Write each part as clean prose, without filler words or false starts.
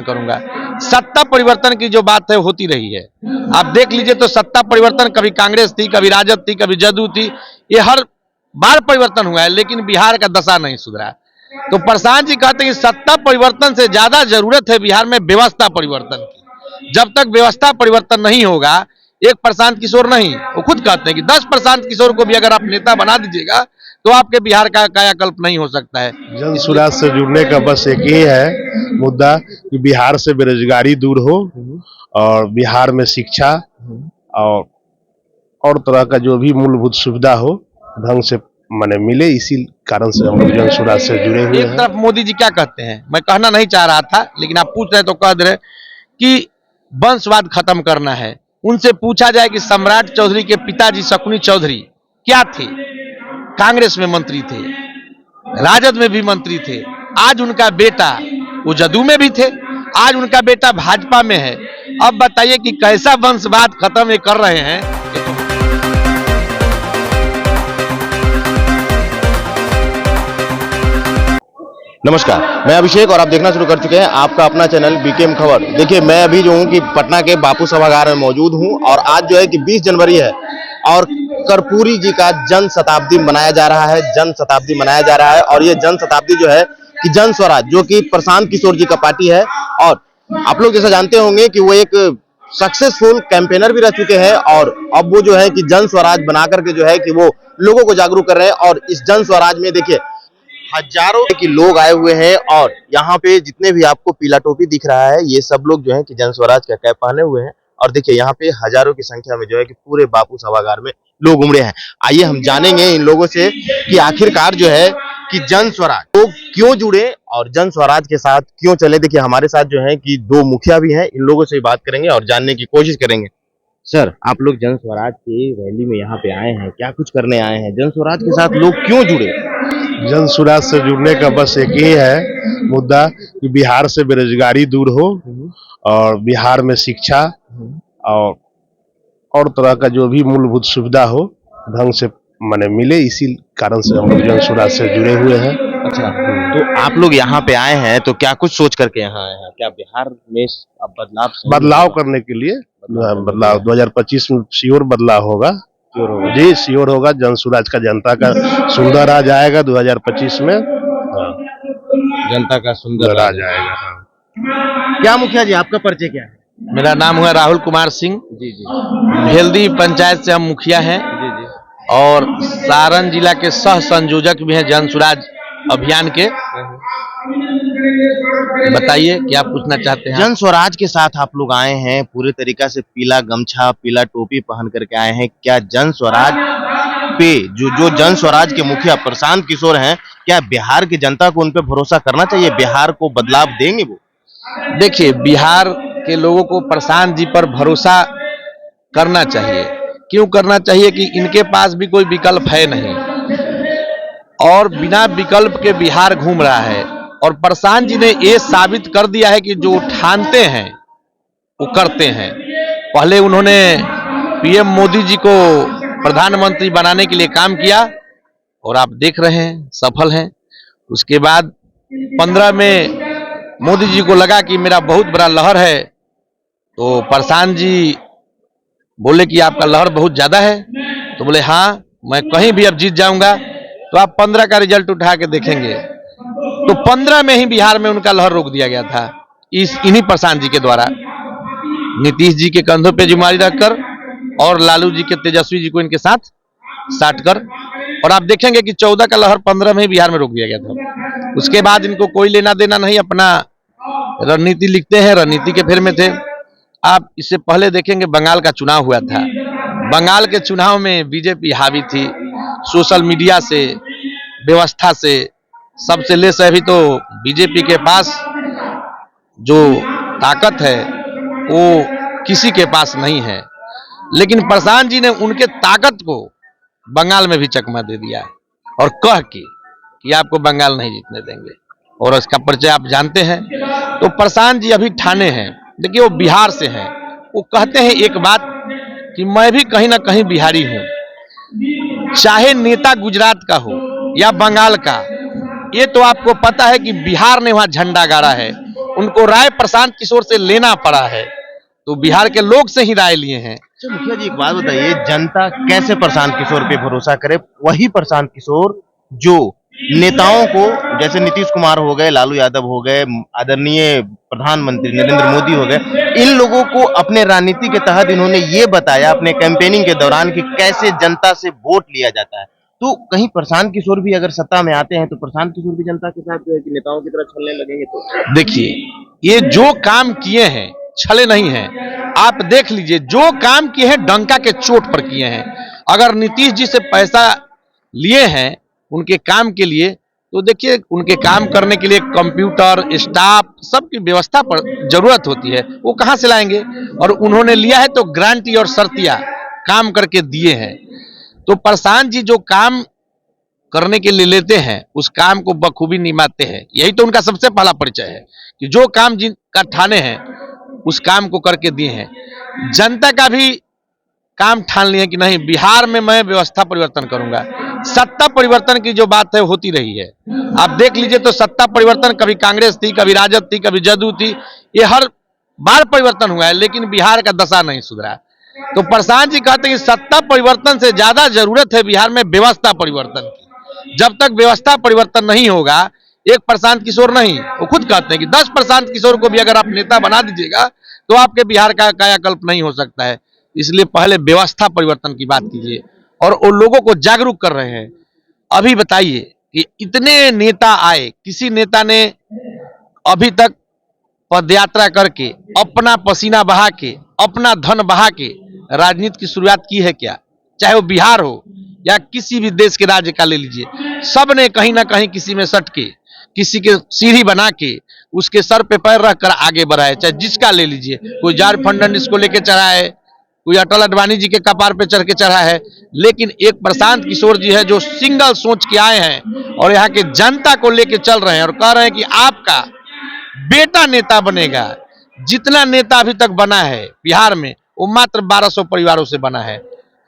करूंगा। सत्ता परिवर्तन की जो बात है होती रही है, आप देख लीजिए तो सत्ता परिवर्तन कभी कांग्रेस थी, कभी राजद थी, कभी जदयू थी, ये हर बार परिवर्तन हुआ है, लेकिन बिहार का दशा नहीं सुधरा। तो प्रशांत जी कहते हैं कि सत्ता परिवर्तन से ज्यादा जरूरत है बिहार में व्यवस्था परिवर्तन की। जब तक व्यवस्था परिवर्तन नहीं होगा, एक प्रशांत किशोर नहीं, वो खुद कहते हैं कि 10 प्रशांत किशोर को भी अगर आप नेता बना दीजिएगा तो आपके बिहार का कायाकल्प नहीं हो सकता है। जन स्वराज से जुड़ने का बस एक ही है मुद्दा कि बिहार से बेरोजगारी दूर हो और बिहार में शिक्षा और तरह का जो भी मूलभूत सुविधा हो ढंग से माने मिले, इसी कारण से हम लोग जन स्वराज से जुड़े हुए हैं। एक तरफ मोदी जी क्या कहते हैं, मैं कहना नहीं चाह रहा था लेकिन आप पूछ रहे तो कह दे रहे कि वंशवाद खत्म करना है। उनसे पूछा जाए कि सम्राट चौधरी के पिताजी शकुनी चौधरी क्या थे, कांग्रेस में मंत्री थे, राजद में भी मंत्री थे, आज उनका बेटा वो जदयू में भी थे, आज उनका बेटा भाजपा में है। अब बताइए कि कैसा वंशवाद खत्म ये कर रहे हैं। नमस्कार, मैं अभिषेक और आप देखना शुरू कर चुके हैं आपका अपना चैनल बीकेएम खबर। देखिए, मैं अभी जो हूँ कि पटना के बापू सभागार में मौजूद हूँ और आज जो है कि 20 जनवरी है और कर्पूरी जी का जन शताब्दी मनाया जा रहा है। जन शताब्दी मनाया जा रहा है और ये जन शताब्दी जो है कि जन स्वराज, जो कि प्रशांत किशोर जी का पार्टी है, और आप लोग जैसा जानते होंगे कि वो एक सक्सेसफुल कैंपेनर भी रह चुके हैं और अब वो जो है कि जन स्वराज बना करके जो है कि वो लोगों को जागरूक कर रहे हैं। और इस जन स्वराज में देखिए हजारों के लोग आए हुए हैं और यहाँ पे जितने भी आपको पीला टोपी दिख रहा है, ये सब लोग जो है कि जन स्वराज का कैप पहने हुए हैं। और देखिए यहाँ पे हजारों की संख्या में जो है कि पूरे बापू सभागार में लोग उमड़े हैं। आइए हम जानेंगे इन लोगों से कि आखिरकार जो है कि जन स्वराज लोग क्यों जुड़े और जन स्वराज के साथ क्यों चले। देखिए हमारे साथ जो है कि 2 मुखिया भी हैं, इन लोगों से बात करेंगे और जानने की कोशिश करेंगे। सर, आप लोग जन स्वराज की रैली में यहाँ पे आए हैं, क्या कुछ करने आए हैं? जन स्वराज के साथ लोग क्यों जुड़े? जन स्वराज से जुड़ने का बस एक ही है मुद्दा कि बिहार से बेरोजगारी दूर हो और बिहार में शिक्षा और तरह का जो भी मूलभूत सुविधा हो ढंग से माने मिले, इसी कारण से हम लोग जन स्वराज से जुड़े हुए हैं। अच्छा, तो आप लोग यहाँ पे आए हैं तो क्या कुछ सोच करके यहाँ आए हैं? क्या बिहार में अब बदलाव करने के लिए बदलाव 2025 में श्योर बदलाव होगा। जी श्योर होगा। जन स्वराज का जनता का सुंदर राज आएगा 2025 में। जनता का सुंदर राज आएगा। क्या मुखिया जी, आपका परिचय क्या है? मेरा नाम हुआ राहुल कुमार सिंह। जी जी। भेल्दी पंचायत से हम मुखिया हैं। जी जी। और सारण जिला के सह संयोजक भी हैं जन स्वराज अभियान के। बताइए क्या पूछना चाहते हैं। जन स्वराज के साथ आप लोग आए हैं, पूरे तरीका से पीला गमछा पीला टोपी पहन करके आए हैं। क्या जन स्वराज पे जो जन स्वराज के मुखिया प्रशांत किशोर हैं, क्या बिहार की जनता को उन पे भरोसा करना चाहिए? बिहार को बदलाव देंगे वो? देखिए, बिहार के लोगों को प्रशांत जी पर भरोसा करना चाहिए। क्यों करना चाहिए कि इनके पास भी कोई विकल्प है नहीं और बिना विकल्प के बिहार घूम रहा है। और प्रशांत जी ने ये साबित कर दिया है कि जो ठानते हैं वो करते हैं। पहले उन्होंने पीएम मोदी जी को प्रधानमंत्री बनाने के लिए काम किया और आप देख रहे हैं सफल हैं। उसके बाद 15 में मोदी जी को लगा कि मेरा बहुत बड़ा लहर है, तो प्रशांत जी बोले कि आपका लहर बहुत ज्यादा है, तो बोले हाँ मैं कहीं भी अब जीत जाऊंगा। तो आप 15 का रिजल्ट उठा के देखेंगे तो 15 में ही बिहार में उनका लहर रोक दिया गया था इन्हीं प्रशांत जी के द्वारा। नीतीश जी के कंधों पे जिम्मेदारी रखकर और लालू जी के तेजस्वी जी को इनके साथ साट कर, और आप देखेंगे कि 14 का लहर 15 में ही बिहार में रोक दिया गया था। उसके बाद इनको कोई लेना देना नहीं, अपना रणनीति लिखते हैं, रणनीति के फेर में थे। आप इससे पहले देखेंगे बंगाल का चुनाव हुआ था। बंगाल के चुनाव में बीजेपी हावी थी, सोशल मीडिया से, व्यवस्था से, सबसे ले से। अभी तो बीजेपी के पास जो ताकत है वो किसी के पास नहीं है, लेकिन प्रशांत जी ने उनके ताकत को बंगाल में भी चकमा दे दिया और कह के कि आपको बंगाल नहीं जीतने देंगे। और इसका परिचय आप जानते हैं। तो प्रशांत जी अभी ठाने हैं, देखिए वो बिहार से हैं। वो कहते हैं एक बात कि मैं भी कहीं ना कहीं बिहारी हूं, चाहे नेता गुजरात का हो या बंगाल का। ये तो आपको पता है कि बिहार ने वहां झंडा गाड़ा है, उनको राय प्रशांत किशोर से लेना पड़ा है, तो बिहार के लोग से ही राय लिए हैं। अच्छा मुखिया जी, एक बात बताइए, जनता कैसे प्रशांत किशोर पे भरोसा करे? वही प्रशांत किशोर जो नेताओं को, जैसे नीतीश कुमार हो गए, लालू यादव हो गए, आदरणीय प्रधानमंत्री नरेंद्र मोदी हो गए, इन लोगों को अपने राजनीति के तहत इन्होंने ये बताया अपने कैंपेनिंग के दौरान कि कैसे जनता से वोट लिया जाता है। तो कहीं प्रशांत किशोर भी अगर सत्ता में आते हैं तो प्रशांत किशोर भी जनता के साथ जो है कि नेताओं की तरह छलने लगेंगे? तो देखिए, ये जो काम किए हैं छले नहीं हैं। आप देख लीजिए, जो काम किए हैं डंका के चोट पर किए हैं। अगर नीतीश जी से पैसा लिए हैं उनके काम के लिए, तो देखिए उनके काम करने के लिए कंप्यूटर, स्टाफ, सबकी व्यवस्था पर जरूरत होती है, वो कहां से लाएंगे? और उन्होंने लिया है तो गारंटी और शर्तिया काम करके दिए हैं। तो प्रशांत जी जो काम करने के लिए लेते हैं उस काम को बखूबी निभाते हैं। यही तो उनका सबसे पहला परिचय है कि जो काम जिनका ठाने हैं उस काम को करके दिए हैं। जनता का भी काम ठान लिए कि नहीं, बिहार में मैं व्यवस्था परिवर्तन करूंगा। सत्ता परिवर्तन की जो बात है होती रही है, आप देख लीजिए तो सत्ता परिवर्तन कभी कांग्रेस थी, कभी राजद थी, कभी जदयू थी, ये हर बार परिवर्तन हुआ है, लेकिन बिहार का दशा नहीं सुधरा। तो प्रशांत जी कहते हैं कि सत्ता परिवर्तन से ज्यादा जरूरत है बिहार में व्यवस्था परिवर्तन की। जब तक व्यवस्था परिवर्तन नहीं होगा, एक प्रशांत किशोर नहीं, वो खुद कहते हैं कि 10 प्रशांत किशोर को भी अगर आप नेता बना दीजिएगा तो आपके बिहार का कायाकल्प नहीं हो सकता है। इसलिए पहले व्यवस्था परिवर्तन की बात कीजिए, और वो लोगों को जागरूक कर रहे हैं। अभी बताइए कि इतने नेता आए, किसी नेता ने अभी तक पदयात्रा करके, अपना पसीना बहा के, अपना धन बहा के राजनीति की शुरुआत की है क्या? चाहे वो बिहार हो या किसी भी देश के राज्य का ले लीजिए, सब ने कहीं ना कहीं किसी में सट के, किसी के सीढ़ी बना के, उसके सर पे पैर रखकर आगे बढ़ाए। चाहे जिसका ले लीजिए, कोई जॉर्ज फर्नांडिस को लेके चढ़ा है, कोई अटल अडवाणी जी के कपार पे चढ़ के चढ़ा है, लेकिन एक प्रशांत किशोर जी है जो सिंगल सोच के आए हैं और यहाँ के जनता को लेके चल रहे हैं और कह रहे हैं कि आपका बेटा नेता बनेगा। जितना नेता अभी तक बना है बिहार में वो मात्र 1200 परिवारों से बना है,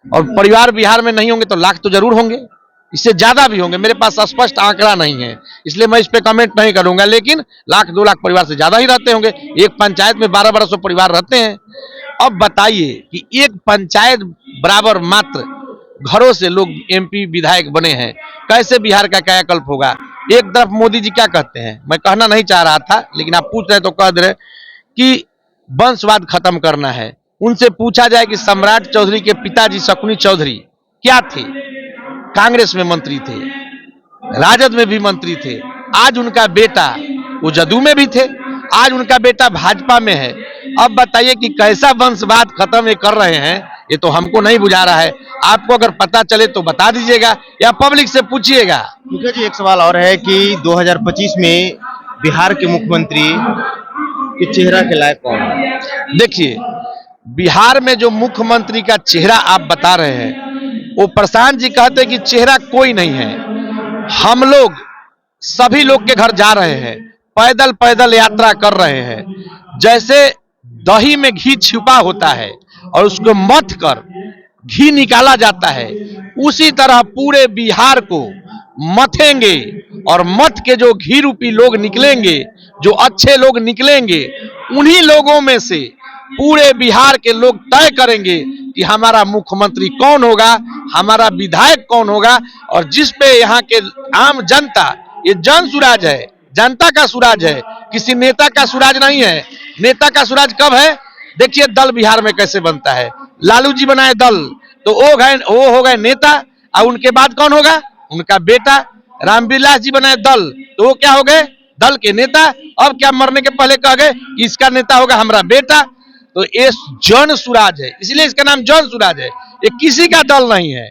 और परिवार बिहार में नहीं होंगे तो लाख तो जरूर होंगे, इससे ज्यादा भी होंगे। मेरे पास स्पष्ट आंकड़ा नहीं है इसलिए मैं इस पे कमेंट नहीं करूंगा, लेकिन लाख 2 लाख परिवार से ज्यादा ही रहते होंगे। एक पंचायत में 1200 परिवार रहते हैं। अब बताइए कि एक पंचायत बराबर मात्र घरों से लोग एमपी विधायक बने हैं, कैसे बिहार का कायाकल्प होगा? एक तरफ मोदी जी क्या कहते हैं, मैं कहना नहीं चाह रहा था लेकिन आप पूछ रहे तो कह दे रहे कि वंशवाद खत्म करना है। उनसे पूछा जाए कि सम्राट चौधरी के पिताजी शकुनी चौधरी क्या थे? कांग्रेस में मंत्री थे, राजद में भी मंत्री थे। आज उनका बेटा, वो जदयू में भी थे, आज उनका बेटा भाजपा में है। अब बताइए कि कैसा वंशवाद खत्म ये कर रहे हैं, ये तो हमको नहीं बुझा रहा है। आपको अगर पता चले तो बता दीजिएगा या पब्लिक से पूछिएगा। मुखिया जी, एक सवाल और है कि 2025 में बिहार के मुख्यमंत्री के चेहरा के लायक कौन है? देखिए, बिहार में जो मुख्यमंत्री का चेहरा आप बता रहे हैं, वो प्रशांत जी कहते हैं कि चेहरा कोई नहीं है। हम लोग सभी लोग के घर जा रहे हैं, पैदल पैदल यात्रा कर रहे हैं। जैसे दही में घी छिपा होता है और उसको मथ कर घी निकाला जाता है, उसी तरह पूरे बिहार को मथेंगे और मथ के जो घी रूपी लोग निकलेंगे, जो अच्छे लोग निकलेंगे, उन्हीं लोगों में से पूरे बिहार के लोग तय करेंगे कि हमारा मुख्यमंत्री कौन होगा, हमारा विधायक कौन होगा। और जिस पे यहाँ के आम जनता, ये जन सुराज है, जनता का सुराज है, किसी नेता का सुराज नहीं है। नेता का सुराज कब है? देखिए दल बिहार में कैसे बनता है। लालू जी बनाए दल तो वो हो गए नेता, और उनके बाद कौन होगा? उनका बेटा। रामविलास जी बनाए दल तो वो क्या हो गए? दल के नेता। अब क्या मरने के पहले कह गए कि इसका नेता होगा हमारा बेटा? तो ये जन सुराज है, इसलिए इसका नाम जन सुराज है। ये किसी का दल नहीं है,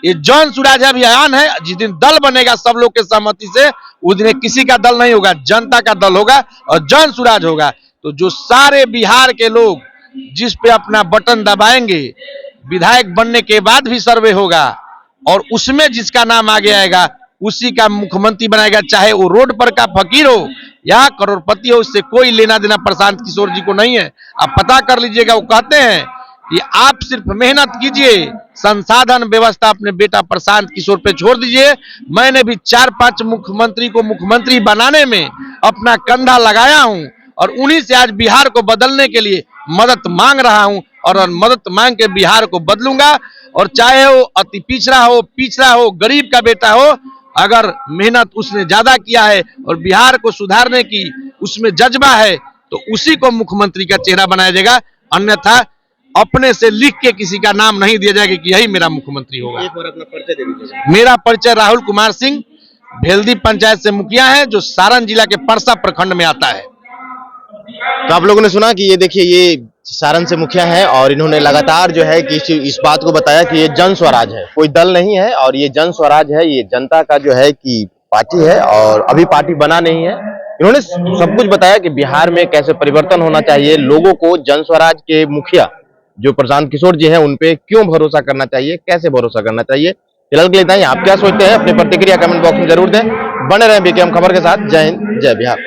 ये जन सुराज अभियान है। जिस दिन दल बनेगा सब लोग के सहमति से, उस दिन किसी का दल नहीं होगा, जनता का दल होगा और जन सुराज होगा। तो जो सारे बिहार के लोग जिस पे अपना बटन दबाएंगे, विधायक बनने के बाद भी सर्वे होगा और उसमें जिसका नाम आगे आएगा उसी का मुख्यमंत्री बनाएगा। चाहे वो रोड पर का फकीर हो या करोड़पति हो, उससे कोई लेना देना प्रशांत किशोर जी को नहीं है। आप पता कर लीजिएगा, वो कहते हैं कि आप सिर्फ मेहनत कीजिए, संसाधन व्यवस्था अपने बेटा प्रशांत किशोर पे छोड़ दीजिए। मैंने भी 4-5 मुख्यमंत्री को मुख्यमंत्री बनाने में अपना कंधा लगाया हूं और उन्हीं से आज बिहार को बदलने के लिए मदद मांग रहा हूं और मदद मांग के बिहार को बदलूंगा। और चाहे वो अति पिछड़ा हो, गरीब का बेटा हो, अगर मेहनत उसने ज्यादा किया है और बिहार को सुधारने की उसमें जज्बा है तो उसी को मुख्यमंत्री का चेहरा बनाया जाएगा। अन्यथा अपने से लिख के किसी का नाम नहीं दिया जाएगा कि यही मेरा मुख्यमंत्री होगा। एक बार अपना परिचय दे दीजिए। मेरा परिचय राहुल कुमार सिंह, भेल्दी पंचायत से मुखिया है, जो सारण जिला के परसा प्रखंड में आता है। तो आप लोगों ने सुना कि ये देखिए, ये सारण से मुखिया है और इन्होंने लगातार जो है कि इस बात को बताया कि ये जन स्वराज है, कोई दल नहीं है और ये जन स्वराज है, ये जनता का जो है कि पार्टी है और अभी पार्टी बना नहीं है। इन्होंने सब कुछ बताया कि बिहार में कैसे परिवर्तन होना चाहिए, लोगों को जन स्वराज के मुखिया जो प्रशांत किशोर जी हैं उन पे क्यों भरोसा करना चाहिए, कैसे भरोसा करना चाहिए। फिलहाल के लिए इतना ही। आप क्या सोचते हैं अपनी प्रतिक्रिया कमेंट बॉक्स में जरूर दें। बने रहें बीकेएम खबर के साथ। जय हिंद, जय बिहार।